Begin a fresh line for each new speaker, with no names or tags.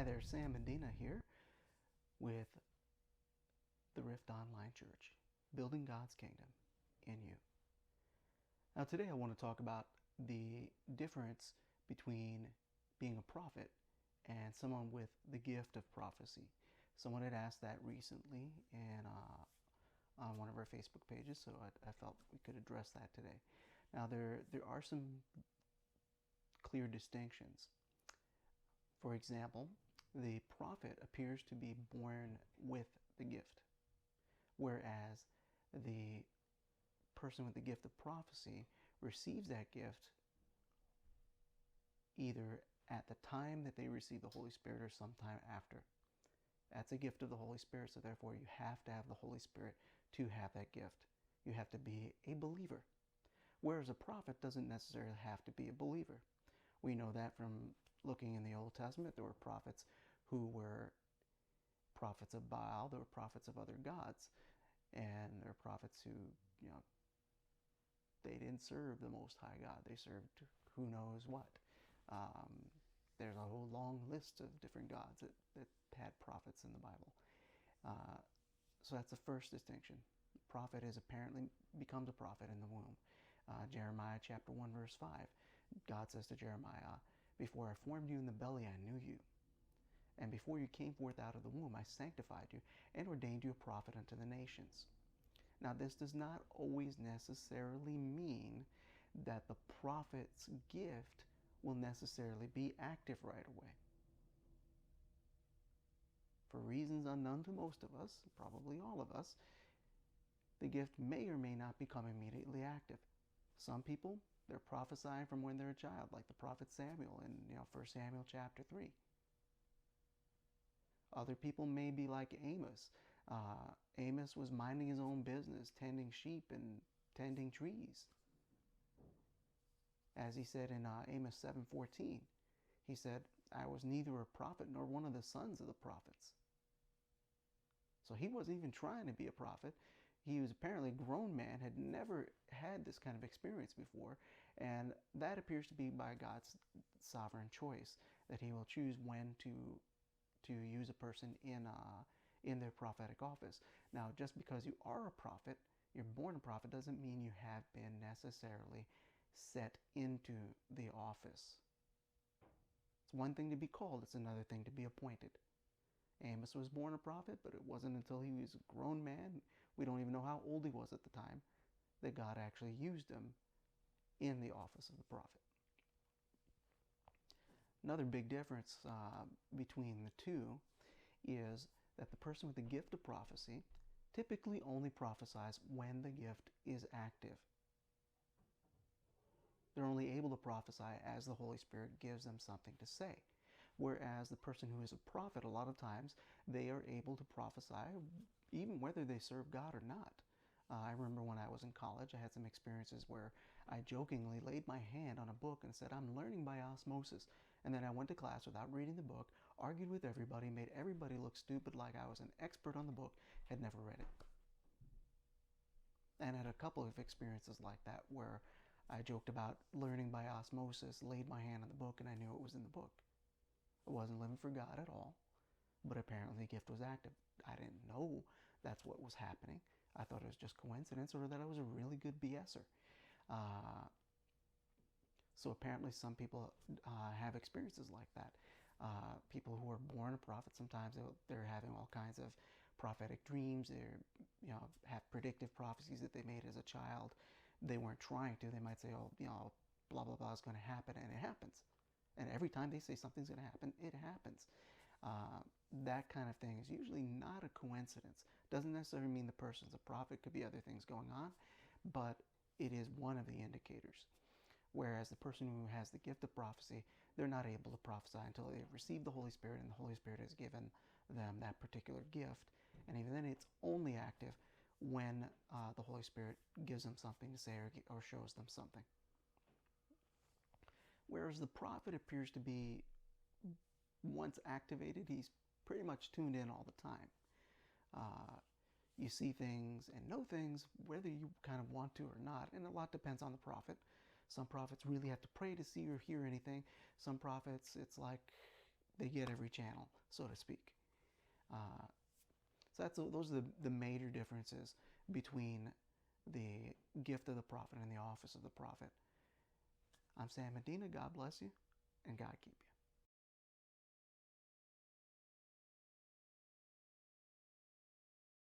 Hi there, Sam Medina here with the Rift Online Church, building God's kingdom in you. Now today I want to talk about the difference between being a prophet and someone with the gift of prophecy. Someone had asked that recently on one of our Facebook pages, so I felt we could address that today. Now there are some clear distinctions. For example, the prophet appears to be born with the gift, whereas the person with the gift of prophecy receives that gift either at the time that they receive the Holy Spirit or sometime after. That's a gift of the Holy Spirit, so therefore you have to have the Holy Spirit to have that gift. You have to be a believer, whereas a prophet doesn't necessarily have to be a believer. We know that from looking in the Old Testament. There were prophets who were prophets of Baal, there were prophets of other gods, and there were prophets who, they didn't serve the Most High God. They served who knows what. There's a whole long list of different gods that had prophets in the Bible. So that's the first distinction. The prophet becomes a prophet in the womb. Jeremiah chapter 1 verse 5, God says to Jeremiah, "Before I formed you in the belly, I knew you. And before you came forth out of the womb, I sanctified you and ordained you a prophet unto the nations." Now, this does not always necessarily mean that the prophet's gift will necessarily be active right away. For reasons unknown to most of us, probably all of us, the gift may or may not become immediately active. Some people, they're prophesying from when they're a child, like the prophet Samuel in 1 Samuel chapter 3. Other people may be like Amos. Amos was minding his own business, tending sheep and tending trees. As he said in Amos 7:14, he said, "I was neither a prophet nor one of the sons of the prophets." So he wasn't even trying to be a prophet. He was apparently a grown man, had never had this kind of experience before, and that appears to be by God's sovereign choice, that he will choose when to use a person in their prophetic office. Now, just because you are a prophet, you're born a prophet, doesn't mean you have been necessarily set into the office. It's one thing to be called, it's another thing to be appointed. Amos was born a prophet, but it wasn't until he was a grown man, we don't even know how old he was at the time, that God actually used him in the office of the prophet. Another big difference between the two is that the person with the gift of prophecy typically only prophesies when the gift is active. They're only able to prophesy as the Holy Spirit gives them something to say. Whereas the person who is a prophet, a lot of times, they are able to prophesy even whether they serve God or not. I remember when I was in college, I had some experiences where I jokingly laid my hand on a book and said, "I'm learning by osmosis." And then I went to class without reading the book, argued with everybody, made everybody look stupid like I was an expert on the book, had never read it. And I had a couple of experiences like that where I joked about learning by osmosis, laid my hand on the book, and I knew it was in the book. I wasn't living for God at all, but apparently the gift was active. I didn't know that's what was happening. I thought it was just coincidence or that I was a really good BSer. So apparently some people have experiences like that. People who are born a prophet, sometimes they're having all kinds of prophetic dreams. They have predictive prophecies that they made as a child. They weren't trying to. They might say, blah, blah, blah is going to happen, and it happens. And every time they say something's going to happen, it happens. That kind of thing is usually not a coincidence. Doesn't necessarily mean the person's a prophet. Could be other things going on, but it is one of the indicators. Whereas the person who has the gift of prophecy, they're not able to prophesy until they've received the Holy Spirit and the Holy Spirit has given them that particular gift. And even then, it's only active when the Holy Spirit gives them something to say or shows them something. Whereas the prophet appears to be, once activated, he's pretty much tuned in all the time. You see things and know things whether you kind of want to or not, and a lot depends on the prophet. Some prophets really have to pray to see or hear anything. Some prophets, it's like They get every channel, so to speak. So those are the major differences between the gift of the prophet and the office of the prophet. I'm Sam Medina. God bless you, and God keep you.